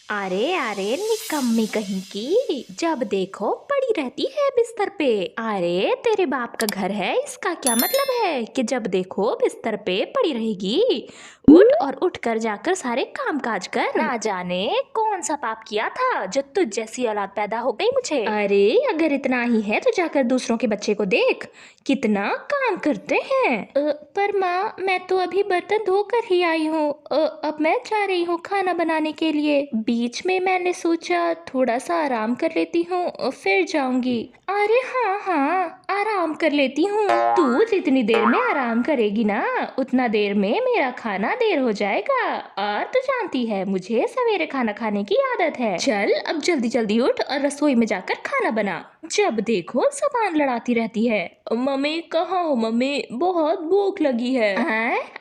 अरे अरे निकम्मी कहीं की, जब देखो पड़ी रहती है बिस्तर पे। अरे तेरे बाप का घर है, इसका क्या मतलब है कि जब देखो बिस्तर पे पड़ी रहेगी। उठ और उठ कर जाकर सारे काम काज कर। ना जाने कौन सा पाप किया था जो तुझ जैसी औलाद पैदा हो गई मुझे। अरे अगर इतना ही है तो जाकर दूसरों के बच्चे को देख, कितना काम करते हैं। पर माँ मैं तो अभी बर्तन धोकर ही आई हूँ। अब मैं जा रही हूँ खाना बनाने के लिए। बीच में मैंने सोचा थोड़ा सा आराम कर लेती हूँ और फिर जाऊंगी। अरे हाँ हाँ आराम कर लेती हूँ। तू जितनी देर में आराम करेगी ना उतना देर में मेरा खाना देर हो जाएगा। और तू जानती है मुझे सवेरे खाना खाने की आदत है। चल अब जल्दी जल्दी उठ और रसोई में जाकर खाना बना। जब देखो जुबान लड़ाती रहती है। मम्मी कहाँ हो मम्मी, बहुत भूख लगी है।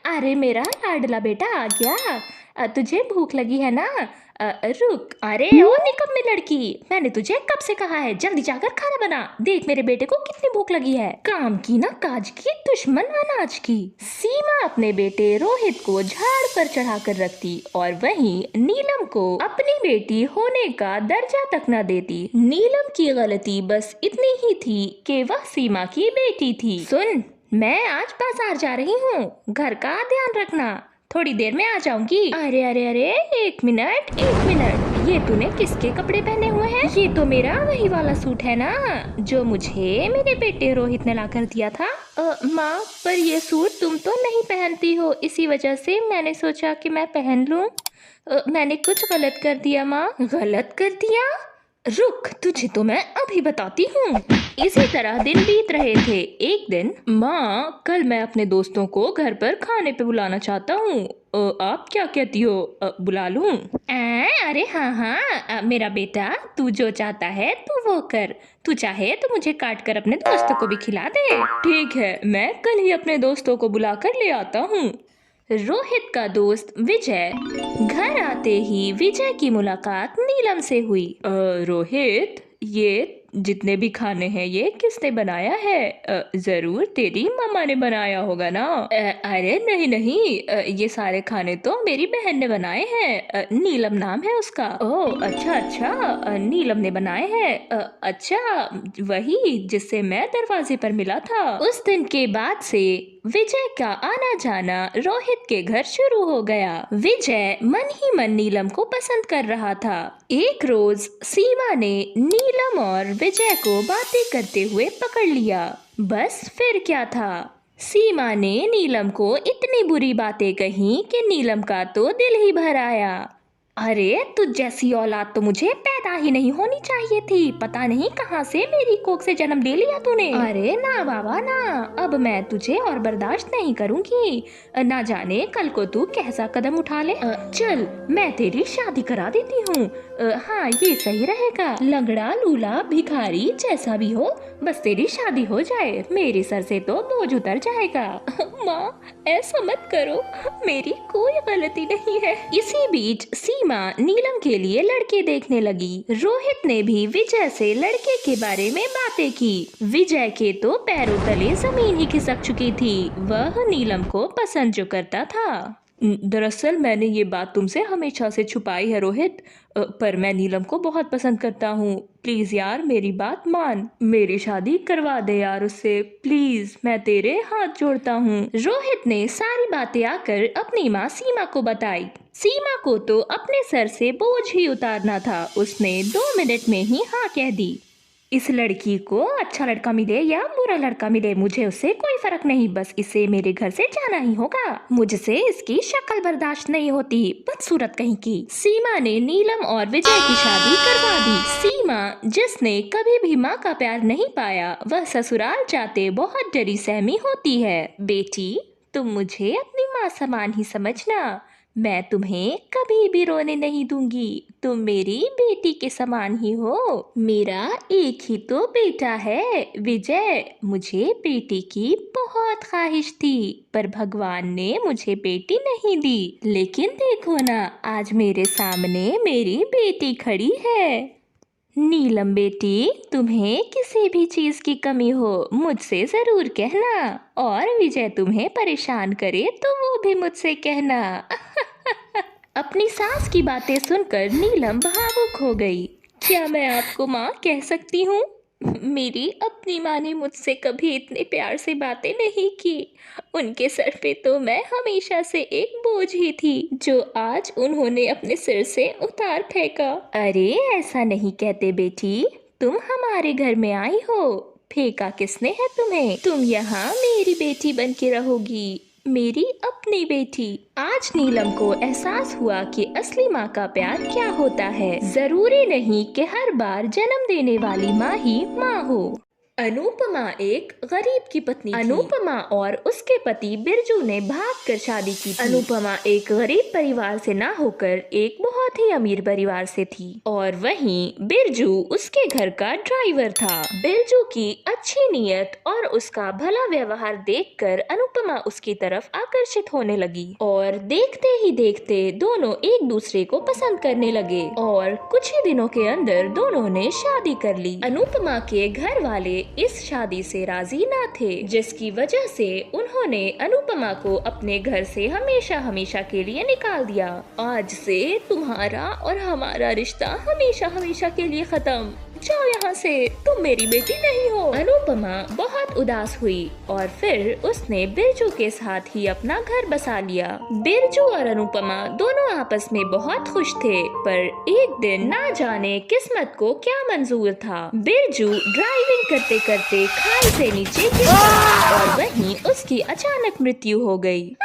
अरे मेरा लाडला बेटा आ गया। तुझे भूख लगी है ना? रुक। अरे ओ निकम्मी लड़की, मैंने तुझे कब से कहा है जल्दी जाकर खाना बना। देख मेरे बेटे को कितनी भूख लगी है। काम की ना काज की, दुश्मन अनाज की। सीमा अपने बेटे रोहित को झाड़ पर चढ़ा कर रखती और वहीं नीलम को अपनी बेटी होने का दर्जा तक न देती। नीलम की गलती बस इतनी ही थी कि वह सीमा की बेटी थी। सुन, मैं आज बाजार जा रही हूँ, घर का ध्यान रखना, थोड़ी देर में आ जाऊंगी। अरे अरे अरे एक मिनट एक मिनट, ये तूने किसके कपड़े पहने हुए हैं? ये तो मेरा वही वाला सूट है ना जो मुझे मेरे बेटे रोहित ने ला कर दिया था। माँ पर ये सूट तुम तो नहीं पहनती हो, इसी वजह से मैंने सोचा कि मैं पहन लूं। मैंने कुछ गलत कर दिया माँ। गलत कर दिया? रुक, तुझे तो मैं अभी बताती हूँ। इसी तरह दिन बीत रहे थे। एक दिन, माँ कल मैं अपने दोस्तों को घर पर खाने पे बुलाना चाहता हूँ, आप क्या कहती हो, बुला लूँ? अरे हाँ हाँ मेरा बेटा, तू जो चाहता है तू वो कर। तू चाहे तो मुझे काट कर अपने दोस्तों को भी खिला दे। ठीक है, मैं कल ही अपने दोस्तों को बुला कर ले आता हूँ। रोहित का दोस्त विजय। घर आते ही विजय की मुलाकात नीलम से हुई। रोहित, ये जितने भी खाने हैं ये किसने बनाया है? जरूर तेरी मम्मा ने बनाया होगा ना? अरे नहीं नहीं, ये सारे खाने तो मेरी बहन ने बनाए हैं। नीलम नाम है उसका। ओह अच्छा अच्छा, नीलम ने बनाए हैं। अच्छा, वही जिससे मैं दरवाजे पर मिला था। उस दिन के बाद से विजय का आना जाना रोहित के घर शुरू हो गया। विजय मन ही मन नीलम को पसंद कर रहा था। एक रोज सीमा ने नीलम और विजय को बातें करते हुए पकड़ लिया। बस फिर क्या था, सीमा ने नीलम को इतनी बुरी बातें कही कि नीलम का तो दिल ही भर आया। अरे तुझ जैसी औलाद तो मुझे पैदा ही नहीं होनी चाहिए थी, पता नहीं कहाँ से मेरी कोख से जन्म ले लिया तूने। अरे ना बाबा ना, अब मैं तुझे और बर्दाश्त नहीं करूंगी। ना जाने कल को तू कैसा कदम उठा ले। चल मैं तेरी शादी करा देती हूँ। हाँ ये सही रहेगा। लंगड़ा लूला भिखारी जैसा भी हो, बस तेरी शादी हो जाए, मेरे सर से तो बोझ उतर जाएगा। माँ ऐसा मत करो, मेरी कोई गलती नहीं है। इसी बीच सीमा नीलम के लिए लड़के देखने लगी। रोहित ने भी विजय से लड़के के बारे में बातें की। विजय के तो पैरों तले जमीन ही खिसक चुकी थी, वह नीलम को पसंद जो करता था। दरअसल मैंने ये बात तुमसे हमेशा से छुपाई है रोहित, पर मैं नीलम को बहुत पसंद करता हूँ। प्लीज यार मेरी बात मान, मेरी शादी करवा दे यार उससे, प्लीज मैं तेरे हाथ जोड़ता हूँ। रोहित ने सारी बातें आकर अपनी माँ सीमा को बताई। सीमा को तो अपने सर से बोझ ही उतारना था, उसने 2 मिनट में ही हाँ कह दी। इस लड़की को अच्छा लड़का मिले या बुरा लड़का मिले मुझे उससे कोई फर्क नहीं, बस इसे मेरे घर से जाना ही होगा। मुझसे इसकी शक्ल बर्दाश्त नहीं होती, बदसूरत कहीं की। सीमा ने नीलम और विजय की शादी करवा दी। सीमा जिसने कभी भी माँ का प्यार नहीं पाया, वह ससुराल जाते बहुत डरी सहमी होती है। बेटी तुम मुझे अपनी माँ समान ही समझना, मैं तुम्हें कभी भी रोने नहीं दूंगी, तुम मेरी बेटी के समान ही हो। मेरा एक ही तो बेटा है विजय, मुझे बेटी की बहुत ख्वाहिश थी, पर भगवान ने मुझे बेटी नहीं दी। लेकिन देखो ना, आज मेरे सामने मेरी बेटी खड़ी है। नीलम बेटी, तुम्हें किसी भी चीज की कमी हो मुझसे जरूर कहना, और विजय तुम्हें परेशान करे तो वो भी मुझसे कहना। अपनी सास की बातें सुनकर नीलम भावुक हो गई। क्या मैं आपको माँ कह सकती हूँ? मेरी अपनी माँ ने मुझसे कभी इतने प्यार से बातें नहीं की। उनके सर पे तो मैं हमेशा से एक बोझ ही थी, जो आज उन्होंने अपने सिर से उतार फेंका। अरे ऐसा नहीं कहते बेटी, तुम हमारे घर में आई हो। फेंका किसने है तुम्हें? तुम यहाँ मेरी बेटी बन के रहोगी, मेरी अपनी बेटी। आज नीलम को एहसास हुआ कि असली माँ का प्यार क्या होता है। जरूरी नहीं कि हर बार जन्म देने वाली माँ ही माँ हो। अनुपमा एक गरीब की पत्नी थी। अनुपमा और उसके पति बिरजू ने भागकर शादी की थी। अनुपमा एक गरीब परिवार से ना होकर एक बहुत ही अमीर परिवार से थी, और वहीं बिरजू उसके घर का ड्राइवर था। बिरजू की अच्छी नीयत और उसका भला व्यवहार देखकर अनुपमा उसकी तरफ आकर्षित होने लगी, और देखते ही देखते दोनों एक दूसरे को पसंद करने लगे, और कुछ ही दिनों के अंदर दोनों ने शादी कर ली। अनुपमा के घर वाले इस शादी से राजी ना थे, जिसकी वजह से उन्होंने अनुपमा को अपने घर से हमेशा हमेशा के लिए निकाल दिया। आज से तुम्हारा और हमारा रिश्ता हमेशा हमेशा के लिए खत्म। जाओ यहाँ से, तुम मेरी बेटी नहीं हो। अनुपमा बहुत उदास हुई और फिर उसने बिरजू के साथ ही अपना घर बसा लिया। बिरजू और अनुपमा दोनों आपस में बहुत खुश थे, पर एक दिन ना जाने किस्मत को क्या मंजूर था। बिरजू ड्राइविंग करते करते खाई से नीचे गिर गया और वहीं उसकी अचानक मृत्यु हो गई।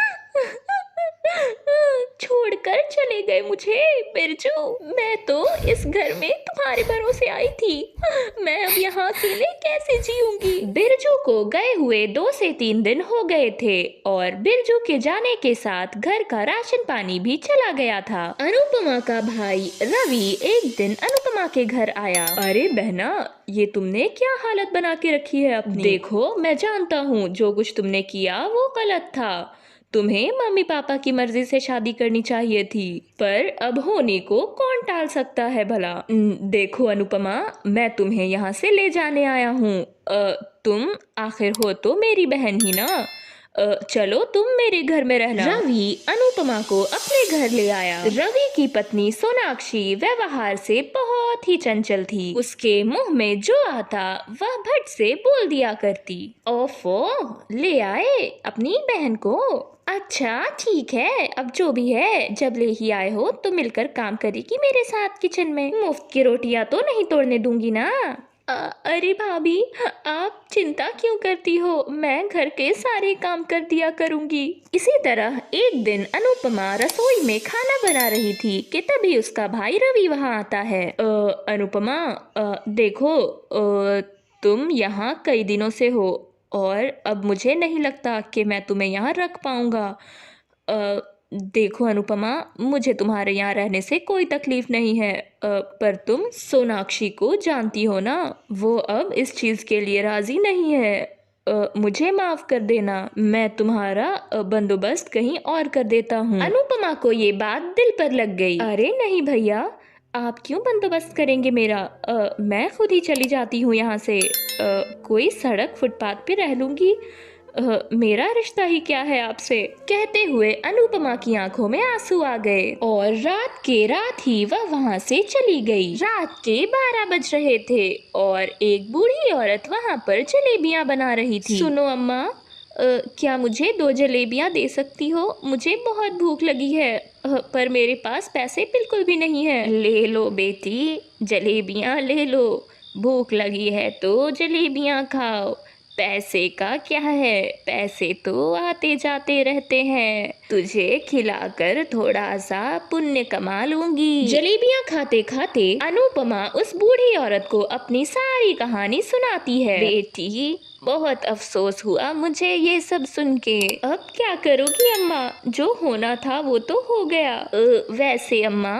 छोड़कर चले गए मुझे बिरजू। मैं तो इस घर में तुम्हारे भरोसे आई थी। मैं अब यहाँ अकेले कैसे जीऊंगी? बिरजू को गए हुए 2 से 3 दिन हो गए थे, और बिरजू के जाने के साथ घर का राशन पानी भी चला गया था। अनुपमा का भाई रवि एक दिन अनुपमा के घर आया। अरे बहना, ये तुमने क्या हालत बना के रखी है अपनी? देखो, मैं जानता हूँ जो कुछ तुमने किया वो गलत था। तुम्हें मम्मी पापा की मर्जी से शादी करनी चाहिए थी, पर अब होने को कौन टाल सकता है भला। देखो अनुपमा, मैं तुम्हें यहाँ से ले जाने आया हूँ। तुम आखिर हो तो मेरी बहन ही ना। चलो तुम मेरे घर में रहना। रवि अनुपमा को अपने घर ले आया। रवि की पत्नी सोनाक्षी व्यवहार से बहुत ही चंचल थी। उसके मुंह में जो आता वह भट से बोल दिया करती। ओफो, ले आए अपनी बहन को? अच्छा ठीक है, अब जो भी है, जब ले ही आए हो तो मिलकर काम करेगी मेरे साथ किचन में। मुफ्त की रोटियां तो नहीं तोड़ने दूंगी ना। अरे भाभी, आप चिंता क्यों करती हो? मैं घर के सारे काम कर दिया करूंगी। इसी तरह एक दिन अनुपमा रसोई में खाना बना रही थी कि तभी उसका भाई रवि वहां आता है। अनुपमा, देखो, तुम यहाँ कई दिनों से हो और अब मुझे नहीं लगता कि मैं तुम्हें यहाँ रख पाऊंगा। देखो अनुपमा, मुझे तुम्हारे यहाँ रहने से कोई तकलीफ नहीं है, पर तुम सोनाक्षी को जानती हो ना, वो अब इस चीज़ के लिए राज़ी नहीं है। मुझे माफ़ कर देना, मैं तुम्हारा बंदोबस्त कहीं और कर देता हूँ। अनुपमा को ये बात दिल पर लग गई। अरे नहीं भैया, आप क्यों बंदोबस्त करेंगे मेरा? मैं खुद ही चली जाती हूँ यहाँ से। कोई सड़क फुटपाथ पे रह लूँगी। मेरा रिश्ता ही क्या है आपसे? कहते हुए अनुपमा की आंखों में आंसू आ गए और रात ही वह वहाँ से चली गई। रात के 12 बज रहे थे और एक बूढ़ी औरत वहाँ पर जलेबियाँ बना रही थी। सुनो अम्मा, क्या मुझे 2 जलेबियाँ दे सकती हो? मुझे बहुत भूख लगी है, पर मेरे पास पैसे बिल्कुल भी नहीं है। ले लो बेटी, जलेबियाँ ले लो। भूख लगी है तो जलेबियाँ खाओ। पैसे का क्या है, पैसे तो आते जाते रहते हैं। तुझे खिलाकर थोड़ा सा पुण्य कमा लूंगी। जलेबियाँ खाते खाते अनुपमा उस बूढ़ी औरत को अपनी सारी कहानी सुनाती है। बेटी, बहुत अफसोस हुआ मुझे ये सब सुन के। अब क्या करोगी अम्मा, जो होना था वो तो हो गया। वैसे अम्मा,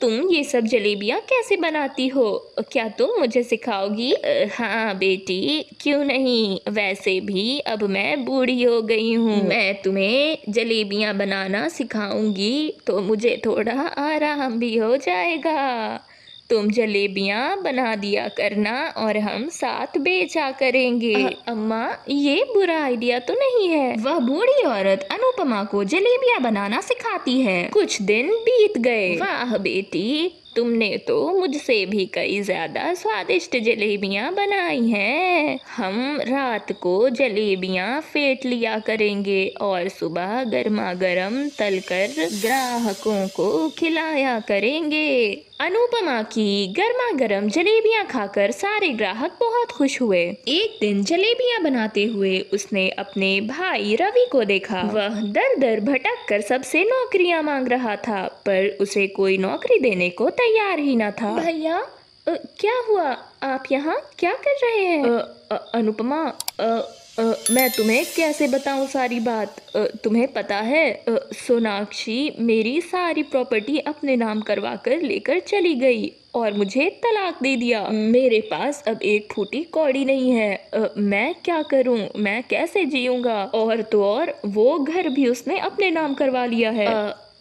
तुम ये सब जलेबियाँ कैसे बनाती हो? क्या तुम मुझे सिखाओगी? हाँ बेटी, क्यों नहीं। वैसे भी अब मैं बूढ़ी हो गई हूँ, मैं तुम्हें जलेबियाँ बनाना सिखाऊंगी तो मुझे थोड़ा आराम भी हो जाएगा। तुम जलेबियाँ बना दिया करना और हम साथ बेचा करेंगे। अम्मा, ये बुरा आइडिया तो नहीं है। वह बूढ़ी औरत अनुपमा को जलेबियाँ बनाना सिखाती है। कुछ दिन बीत गए। वाह बेटी, तुमने तो मुझसे भी कई ज्यादा स्वादिष्ट जलेबियाँ बनाई हैं। हम रात को जलेबियाँ फेंट लिया करेंगे और सुबह गर्मा गर्म तलकर ग्राहकों को खिलाया करेंगे। अनुपमा की गर्मा गर्म जलेबियाँ खाकर सारे ग्राहक बहुत खुश हुए। एक दिन जलेबियाँ बनाते हुए उसने अपने भाई रवि को देखा। वह दर दर भटक कर सबसे नौकरियाँ मांग रहा था, पर उसे कोई नौकरी देने को तैयार ही न था। भैया, क्या हुआ? आप यहाँ क्या कर रहे हैं? अनुपमा, मैं तुम्हें कैसे बताऊं सारी बात। तुम्हें पता है, सोनाक्षी मेरी सारी प्रॉपर्टी अपने नाम करवा कर लेकर चली गई और मुझे तलाक दे दिया। मेरे पास अब एक फूटी कौड़ी नहीं है। मैं क्या करूं? मैं कैसे जीऊंगा? और तो और वो घर भी उसने अपने नाम करवा लिया है।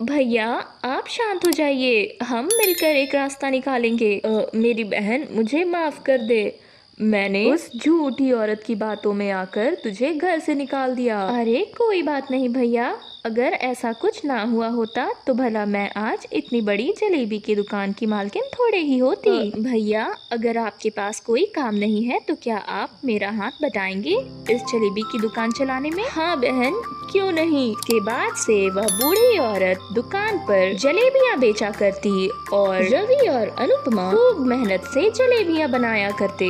भैया, आप शांत हो जाइए, हम मिलकर एक रास्ता निकालेंगे। मेरी बहन, मुझे माफ कर दे। मैंने उस झूठी औरत की बातों में आकर तुझे घर से निकाल दिया। अरे कोई बात नहीं भैया, अगर ऐसा कुछ ना हुआ होता तो भला मैं आज इतनी बड़ी जलेबी की दुकान की मालकिन थोड़े ही होती। भैया, अगर आपके पास कोई काम नहीं है तो क्या आप मेरा हाथ बटाएंगे इस जलेबी की दुकान चलाने में? हाँ बहन, क्यों नहीं। के बाद से वह बूढ़ी औरत दुकान पर जलेबियाँ बेचा करती और रवि और अनुपमा खूब मेहनत से जलेबियाँ बनाया करते।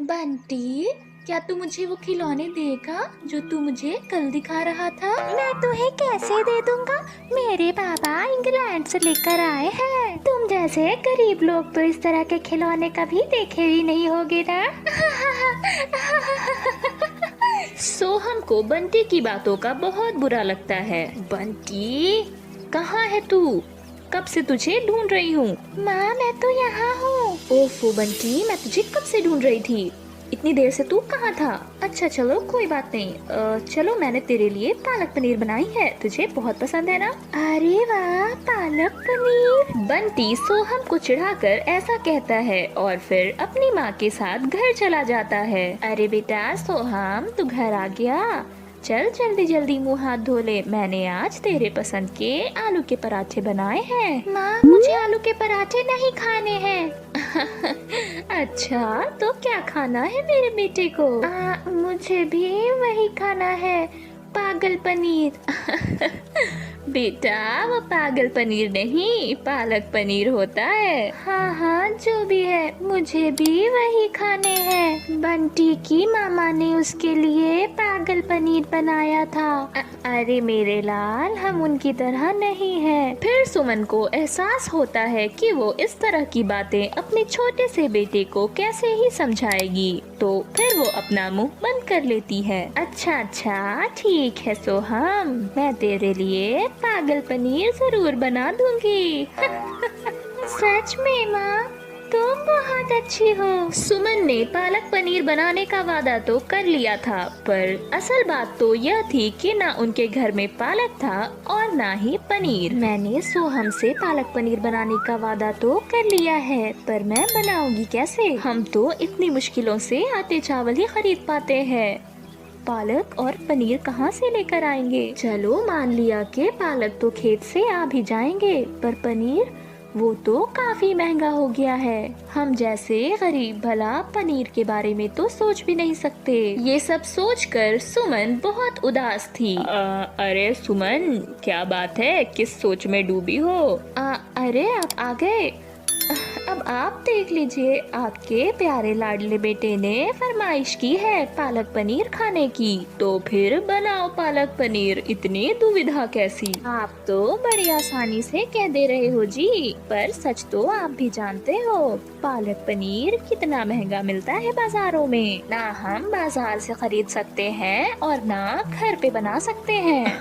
बंटी, क्या तू मुझे वो खिलौने देगा जो तू मुझे कल दिखा रहा था? मैं तुम्हें कैसे दे दूंगा? मेरे पापा इंग्लैंड से लेकर आए हैं। तुम जैसे गरीब लोग तो इस तरह के खिलौने कभी देखे भी नहीं होगे ना। सोहम को बंटी की बातों का बहुत बुरा लगता है। बंटी, कहाँ है तू? कब से तुझे ढूंढ रही हूँ। माँ, मैं तो यहाँ हूँ। ओफो बंटी, मैं तुझे कब से ढूंढ रही थी। इतनी देर से तू कहाँ था? अच्छा चलो कोई बात नहीं। चलो, मैंने तेरे लिए पालक पनीर बनाई है, तुझे बहुत पसंद है ना? अरे वाह, पालक पनीर। बंटी सोहम को चिढ़ाकर ऐसा कहता है और फिर अपनी माँ के साथ घर चला जाता है। अरे बेटा सोहम, तू घर आ गया? चल जल्दी जल्दी मुंह हाथ धो ले, मैंने आज तेरे पसंद के आलू के पराठे बनाए हैं। माँ, मुझे आलू के पराठे नहीं खाने हैं। अच्छा, तो क्या खाना है मेरे बेटे को? मुझे भी वही खाना है, पागल पनीर। बेटा, वो पागल पनीर नहीं, पालक पनीर होता है। हाँ हाँ, जो भी है, मुझे भी वही खाने हैं। बंटी की मामा ने उसके लिए पागल पनीर बनाया था। अरे मेरे लाल, हम उनकी तरह नहीं हैं। फिर सुमन को एहसास होता है कि वो इस तरह की बातें अपने छोटे से बेटे को कैसे ही समझाएगी, तो फिर वो अपना मुंह बंद कर लेती है। अच्छा, ठीक है सोहम, मैं तेरे लिए पागल पनीर जरूर बना दूंगी। सच में माँ, तुम बहुत अच्छी हो। सुमन ने पालक पनीर बनाने का वादा तो कर लिया था, पर असल बात तो यह थी कि ना उनके घर में पालक था और ना ही पनीर। मैंने सोहम से पालक पनीर बनाने का वादा तो कर लिया है, पर मैं बनाऊंगी कैसे? हम तो इतनी मुश्किलों से आटे चावल ही खरीद पाते हैं, पालक और पनीर कहाँ से लेकर आएंगे? चलो मान लिया कि पालक तो खेत से आ भी जाएंगे, पर पनीर वो तो काफी महंगा हो गया है। हम जैसे गरीब भला पनीर के बारे में तो सोच भी नहीं सकते। ये सब सोचकर सुमन बहुत उदास थी। अरे सुमन, क्या बात है, किस सोच में डूबी हो? अरे आप आ गए। अब आप देख लीजिए, आपके प्यारे लाडले बेटे ने फरमाइश की है पालक पनीर खाने की, तो फिर बनाओ पालक पनीर, इतनी दुविधा कैसी? आप तो बड़ी आसानी से कह दे रहे हो जी, पर सच तो आप भी जानते हो पालक पनीर कितना महंगा मिलता है बाजारों में। ना हम बाजार से खरीद सकते हैं और ना घर पे बना सकते हैं।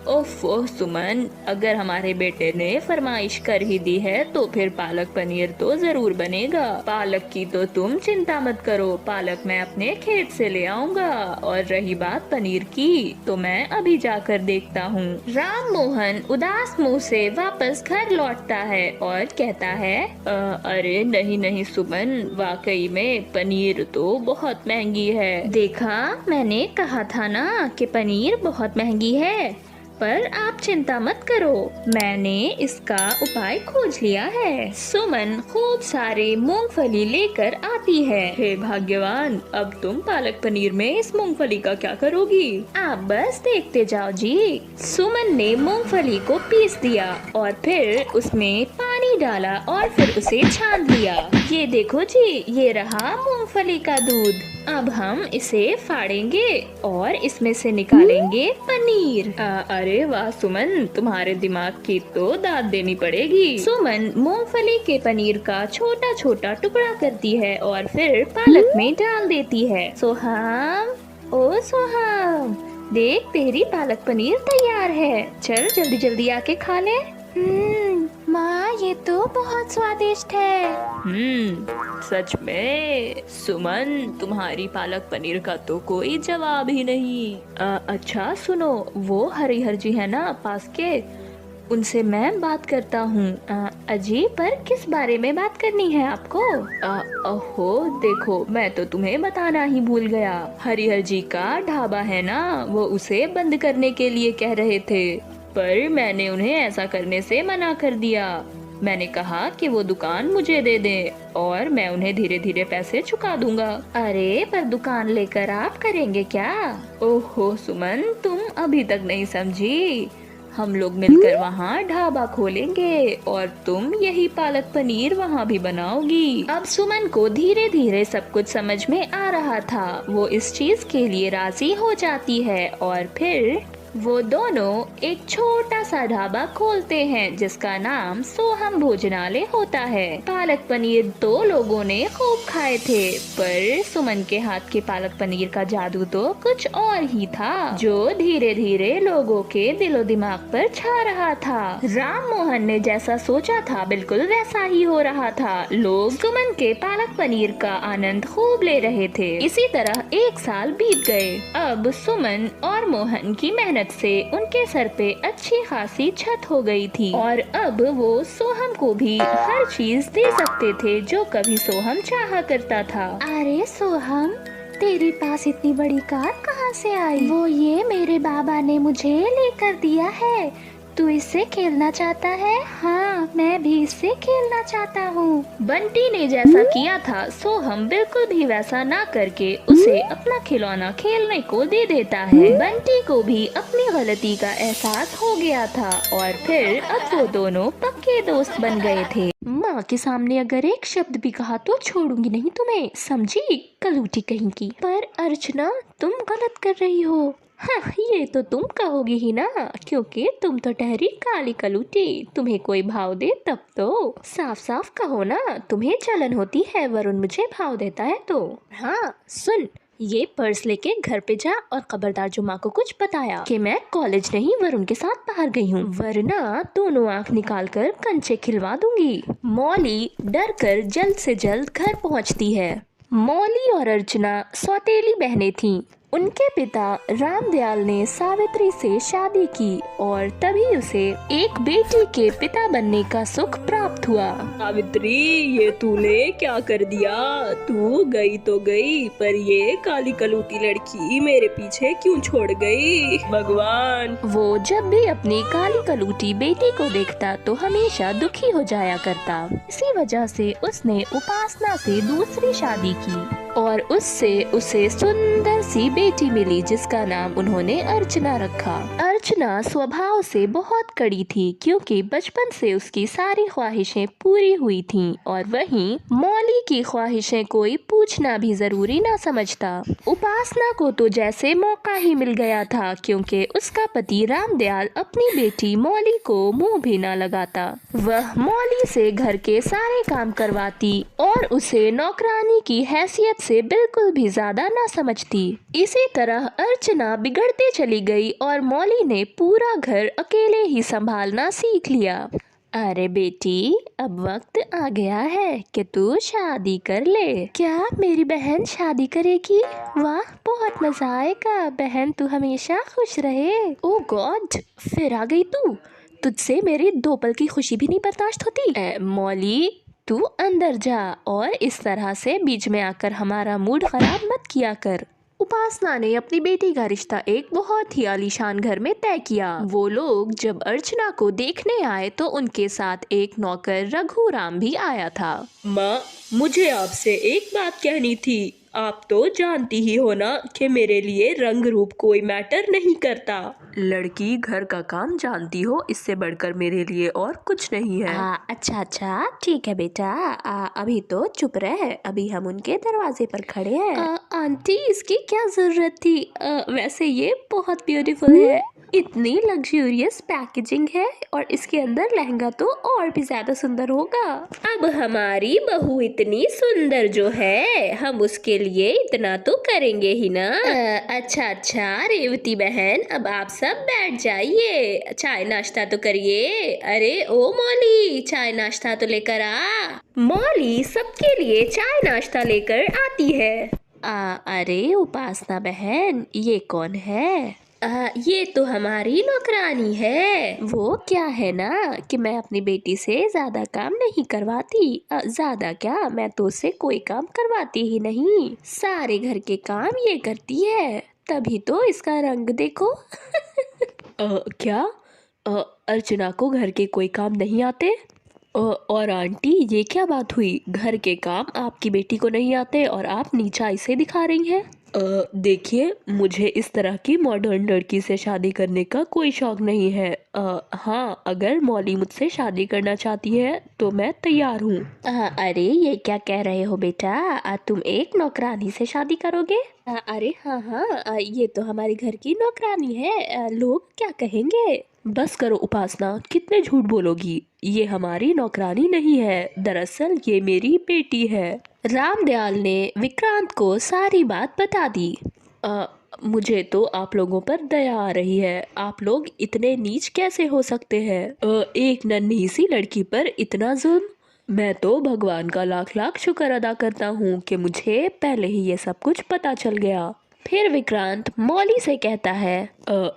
ओफो सुमन, अगर हमारे बेटे ने फरमाइश कर ही दी है तो फिर पालक पनीर पनीर तो जरूर बनेगा। पालक की तो तुम चिंता मत करो, पालक मैं अपने खेत से ले आऊंगा। और रही बात पनीर की, तो मैं अभी जाकर देखता हूँ। राम मोहन उदास मुंह से वापस घर लौटता है और कहता है, अरे नहीं नहीं सुमन, वाकई में पनीर तो बहुत महंगी है। देखा, मैंने कहा था ना कि पनीर बहुत महंगी है। पर आप चिंता मत करो, मैंने इसका उपाय खोज लिया है। सुमन खूब सारे मूंगफली लेकर आती है। हे भाग्यवान, अब तुम पालक पनीर में इस मूंगफली का क्या करोगी? आप बस देखते जाओ जी। सुमन ने मूंगफली को पीस दिया और फिर उसमें पानी डाला और फिर उसे छान लिया। ये देखो जी, ये रहा मूंगफली का दूध। अब हम इसे फाड़ेंगे और इसमें से निकालेंगे पनीर। अरे वाह सुमन, तुम्हारे दिमाग की तो दाद देनी पड़ेगी। सुमन मूंगफली के पनीर का छोटा छोटा टुकड़ा करती है और फिर पालक में डाल देती है। सोहम, ओ सोहम, देख तेरी पालक पनीर तैयार है। चल जल्दी जल्दी आके खा ले। माँ, ये तो बहुत स्वादिष्ट है। सच में सुमन, तुम्हारी पालक पनीर का तो कोई जवाब ही नहीं। अच्छा सुनो, वो हरिहर जी है ना पास के, उनसे मैं बात करता हूँ। अजी, पर किस बारे में बात करनी है आपको? ओहो देखो, मैं तो तुम्हें बताना ही भूल गया। हरिहर जी का ढाबा है ना, वो उसे बंद करने के लिए कह रहे थे, पर मैंने उन्हें ऐसा करने से मना कर दिया। मैंने कहा कि वो दुकान मुझे दे दें और मैं उन्हें धीरे धीरे पैसे चुका दूंगा। अरे पर दुकान लेकर आप करेंगे क्या? ओहो सुमन, तुम अभी तक नहीं समझी। हम लोग मिलकर वहाँ ढाबा खोलेंगे और तुम यही पालक पनीर वहाँ भी बनाओगी। अब सुमन को धीरे धीरे सब कुछ समझ में आ रहा था। वो इस चीज के लिए राजी हो जाती है और फिर वो दोनों एक छोटा सा ढाबा खोलते हैं जिसका नाम सोहम भोजनालय होता है। पालक पनीर तो लोगों ने खूब खाए थे, पर सुमन के हाथ के पालक पनीर का जादू तो कुछ और ही था, जो धीरे धीरे लोगों के दिलो दिमाग पर छा रहा था। राम मोहन ने जैसा सोचा था बिल्कुल वैसा ही हो रहा था। लोग सुमन के पालक पनीर का आनंद खूब ले रहे थे। इसी तरह एक साल बीत गए। अब सुमन और मोहन की मेहनत से उनके सर पे अच्छी खासी छत हो गई थी और अब वो सोहम को भी हर चीज दे सकते थे जो कभी सोहम चाहा करता था। अरे सोहम, तेरे पास इतनी बड़ी कार कहाँ से आई? वो ये मेरे बाबा ने मुझे लेकर दिया है। तू इससे खेलना चाहता है? हाँ, मैं भी इससे खेलना चाहता हूँ। बंटी ने जैसा किया था, सोहम बिल्कुल भी वैसा ना करके उसे अपना खिलौना खेलने को दे देता है। बंटी को भी अपनी गलती का एहसास हो गया था और फिर अब वो दोनों पक्के दोस्त बन गए थे। माँ के सामने अगर एक शब्द भी कहा तो छोड़ूंगी नहीं तुम्हें, समझी? कलूटी कहीं की। पर अर्चना, तुम गलत कर रही हो। हाँ, ये तो तुम कहोगी ही ना, क्योंकि तुम तो ठहरी काली कलूटी। तुम्हें कोई भाव दे तब तो साफ साफ कहो ना, तुम्हें जलन होती है वरुण मुझे भाव देता है तो। हाँ सुन, ये पर्स लेके घर पे जा और खबरदार जो माँ को कुछ बताया कि मैं कॉलेज नहीं वरुण के साथ बाहर गई हूँ, वरना दोनों आँख निकाल कर कंचे खिलवा दूंगी। मौली डर कर जल्द से जल्द घर पहुँचती है। मौली और अर्चना सौतेली बहनें थीं। उनके पिता रामदयाल ने सावित्री से शादी की और तभी उसे एक बेटी के पिता बनने का सुख प्राप्त हुआ। सावित्री, ये तूने क्या कर दिया? तू गई तो गई, पर ये काली कलूटी लड़की मेरे पीछे क्यों छोड़ गई? भगवान! वो जब भी अपनी काली कलूटी बेटी को देखता तो हमेशा दुखी हो जाया करता। इसी वजह से उसने उपासना से दूसरी शादी की और उससे उसे सुंदर सी बेटी मिली जिसका नाम उन्होंने अर्चना रखा। अर्चना स्वभाव से बहुत कड़ी थी क्योंकि बचपन से उसकी सारी ख्वाहिशें पूरी हुई थीं और वहीं मौली की ख्वाहिशें कोई पूछना भी जरूरी ना समझता। उपासना को तो जैसे मौका ही मिल गया था क्योंकि उसका पति रामदयाल अपनी बेटी मौली को मुंह भी ना लगाता। वह मौली से घर के सारे काम करवाती और उसे नौकरानी की हैसियत से बिल्कुल भी ज्यादा ना समझती। इसी तरह अर्चना बिगड़ते चली गई और मौली ने पूरा घर अकेले ही संभालना सीख लिया। अरे बेटी, अब वक्त आ गया है कि तू शादी कर ले। क्या मेरी बहन शादी करेगी? वाह, बहुत मजा आएगा। बहन तू हमेशा खुश रहे। ओ गॉड, फिर आ गई तू। तुझसे मेरी 2 पल की खुशी भी नहीं बर्दाश्त होती। मौली, तू अंदर जा और इस तरह से बीच में आकर हमारा मूड खराब मत किया कर। उपासना ने अपनी बेटी का रिश्ता एक बहुत ही आलीशान घर में तय किया। वो लोग जब अर्चना को देखने आए तो उनके साथ एक नौकर रघुराम भी आया था। माँ, मुझे आपसे एक बात कहनी थी। आप तो जानती ही हो ना कि मेरे लिए रंग रूप कोई मैटर नहीं करता। लड़की घर का काम जानती हो, इससे बढ़कर मेरे लिए और कुछ नहीं है। अच्छा अच्छा, ठीक है बेटा। अभी तो चुप रहे, अभी हम उनके दरवाजे पर खड़े हैं। आंटी, इसकी क्या जरूरत थी? वैसे ये बहुत ब्यूटीफुल है। इतनी लग्जूरियस पैकेजिंग है और इसके अंदर लहंगा तो और भी ज्यादा सुंदर होगा। अब हमारी बहू इतनी सुंदर जो है, हम उसके लिए इतना तो करेंगे ही ना। अच्छा अच्छा रेवती बहन, अब आप सब बैठ जाइए, चाय नाश्ता तो करिए। अरे ओ मौली, चाय नाश्ता तो लेकर आ। मौली सबके लिए चाय नाश्ता लेकर आती है। अरे उपासना बहन, ये कौन है? ये तो हमारी नौकरानी है। वो क्या है ना कि मैं अपनी बेटी से ज्यादा काम नहीं करवाती। ज्यादा क्या, मैं तो उससे कोई काम करवाती ही नहीं। सारे घर के काम ये करती है, तभी तो इसका रंग देखो। क्या? अर्चना को घर के कोई काम नहीं आते? और आंटी, ये क्या बात हुई? घर के काम आपकी बेटी को नहीं आते और आप नीचाई से दिखा रही हैं? देखिए, मुझे इस तरह की मॉडर्न लड़की से शादी करने का कोई शौक नहीं है। हाँ, अगर मौली मुझसे शादी करना चाहती है तो मैं तैयार हूँ। अरे ये क्या कह रहे हो बेटा? तुम एक नौकरानी से शादी करोगे? अरे हाँ हाँ, ये तो हमारे घर की नौकरानी है। लोग क्या कहेंगे? बस करो उपासना, कितने झूठ बोलोगी? ये हमारी नौकरानी नहीं है, दरअसल ये मेरी बेटी है। रामदयाल ने विक्रांत को सारी बात बता दी। मुझे तो आप लोगों पर दया आ रही है। आप लोग इतने नीच कैसे हो सकते हैं? एक नन्ही सी लड़की पर इतना जुल्म! मैं तो भगवान का लाख लाख शुक्र अदा करता हूँ कि मुझे पहले ही ये सब कुछ पता चल गया। फिर विक्रांत मौली से कहता है,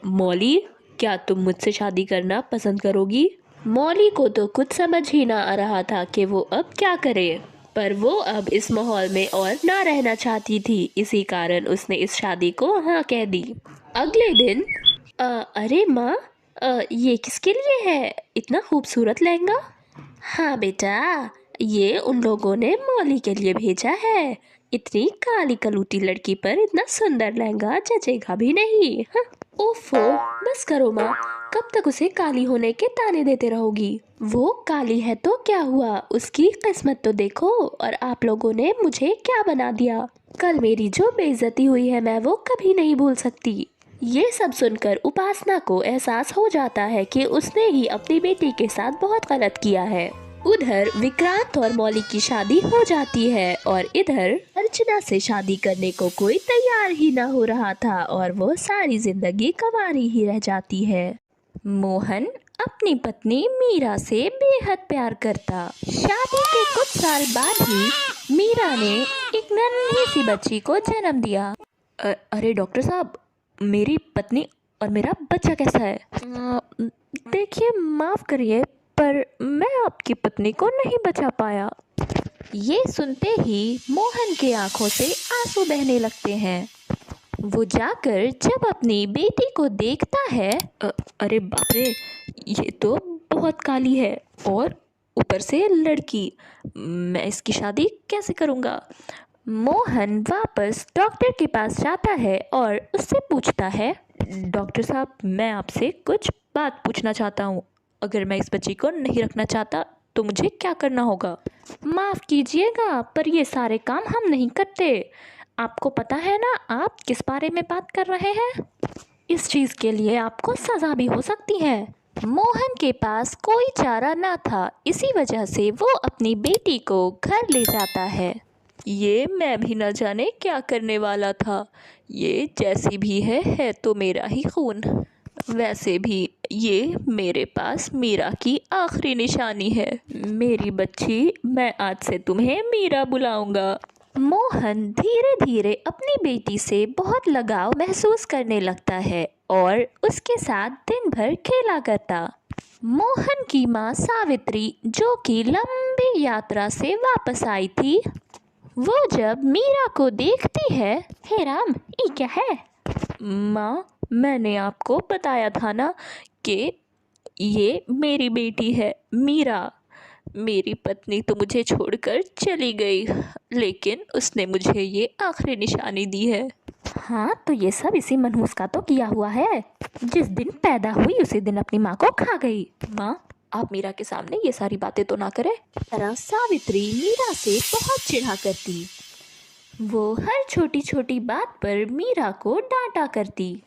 मौली, क्या तुम मुझसे शादी करना पसंद करोगी? मौली को तो कुछ समझ ही ना आ रहा था कि वो अब क्या करे, पर वो अब इस माहौल में और ना रहना चाहती थी, इसी कारण उसने इस शादी को हाँ कह दी। अगले दिन अरे माँ, ये किसके लिए है? इतना खूबसूरत लहंगा। हाँ बेटा, ये उन लोगों ने मौली के लिए भेजा है। इतनी काली कलूटी लड़की पर इतना सुंदर लहंगा जचेगा भी नहीं। हाँ? ओफो, बस करो माँ, कब तक उसे काली होने के ताने देते रहोगी? वो काली है तो क्या हुआ, उसकी किस्मत तो देखो। और आप लोगों ने मुझे क्या बना दिया। कल मेरी जो बेइज्जती हुई है, मैं वो कभी नहीं भूल सकती। ये सब सुनकर उपासना को एहसास हो जाता है कि उसने ही अपनी बेटी के साथ बहुत गलत किया है। उधर विक्रांत और मौली की शादी हो जाती है और इधर अर्चना से शादी करने को कोई तैयार ही ना हो रहा था और वो सारी जिंदगी कुंवारी ही रह जाती है। मोहन अपनी पत्नी मीरा से बेहद प्यार करता। शादी के कुछ साल बाद ही मीरा ने एक नन्ही सी बच्ची को जन्म दिया। अरे डॉक्टर साहब, मेरी पत्नी और मेरा बच्चा कैसा है? देखिए, माफ़ करिए, पर मैं आपकी पत्नी को नहीं बचा पाया। ये सुनते ही मोहन के आंखों से आंसू बहने लगते हैं। वो जाकर जब अपनी बेटी को देखता है, अरे बाप रे, ये तो बहुत काली है और ऊपर से लड़की। मैं इसकी शादी कैसे करूँगा? मोहन वापस डॉक्टर के पास जाता है और उससे पूछता है, डॉक्टर साहब, मैं आपसे कुछ बात पूछना चाहता हूँ। अगर मैं इस बच्ची को नहीं रखना चाहता तो मुझे क्या करना होगा? माफ़ कीजिएगा, पर ये सारे काम हम नहीं करते। आपको पता है ना आप किस बारे में बात कर रहे हैं? इस चीज़ के लिए आपको सज़ा भी हो सकती है। मोहन के पास कोई चारा ना था, इसी वजह से वो अपनी बेटी को घर ले जाता है। ये मैं भी न जाने क्या करने वाला था। ये जैसी भी है तो मेरा ही खून। वैसे भी ये मेरे पास मीरा की आखिरी निशानी है। मेरी बच्ची, मैं आज से तुम्हें मीरा बुलाऊंगा। मोहन धीरे धीरे अपनी बेटी से बहुत लगाव महसूस करने लगता है और उसके साथ दिन भर खेला करता। मोहन की माँ सावित्री, जो कि लंबी यात्रा से वापस आई थी, वो जब मीरा को देखती है, हे राम, ये क्या है? माँ, मैंने आपको बताया था ना कि ये मेरी बेटी है मीरा। मेरी पत्नी तो मुझे छोड़कर चली गई, लेकिन उसने मुझे ये आखिरी निशानी दी है। हाँ, तो ये सब इसी मनहूस का तो किया हुआ है। जिस दिन पैदा हुई उसी दिन अपनी माँ को खा गई। माँ, आप मीरा के सामने ये सारी बातें तो ना करें। तरह सावित्री मीरा से बहुत चिढ़ा करती। वो हर छोटी छोटी बात पर मीरा को डांटा करती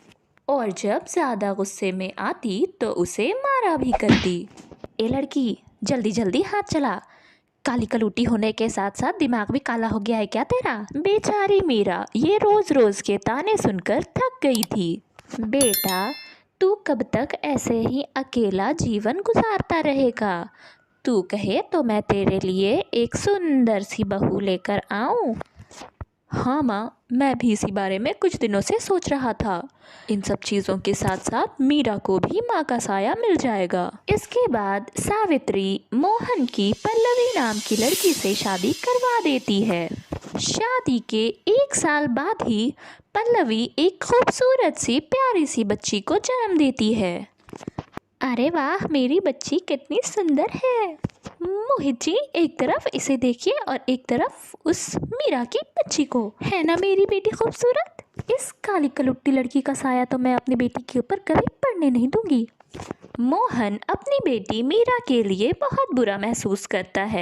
और जब ज्यादा गुस्से में आती तो उसे मारा भी करती। ए लड़की, जल्दी जल्दी हाथ चला। काली कलूटी होने के साथ साथ दिमाग भी काला हो गया है क्या तेरा? बेचारी मीरा ये रोज रोज के ताने सुनकर थक गई थी। बेटा, तू कब तक ऐसे ही अकेला जीवन गुजारता रहेगा? तू कहे तो मैं तेरे लिए एक सुंदर सी बहू लेकर आऊं। हाँ माँ, मैं भी इसी बारे में कुछ दिनों से सोच रहा था। इन सब चीज़ों के साथ साथ मीरा को भी माँ का साया मिल जाएगा। इसके बाद सावित्री मोहन की पल्लवी नाम की लड़की से शादी करवा देती है। शादी के 1 साल बाद ही पल्लवी एक खूबसूरत सी प्यारी सी बच्ची को जन्म देती है। अरे वाह, मेरी बच्ची कितनी सुंदर है। मोहित जी, एक तरफ इसे देखिए और एक तरफ उस मीरा की बच्ची को। है ना मेरी बेटी खूबसूरत? इस काली कलुट्टी लड़की का साया तो मैं अपनी बेटी के ऊपर कभी पड़ने नहीं दूंगी। मोहन अपनी बेटी मीरा के लिए बहुत बुरा महसूस करता है।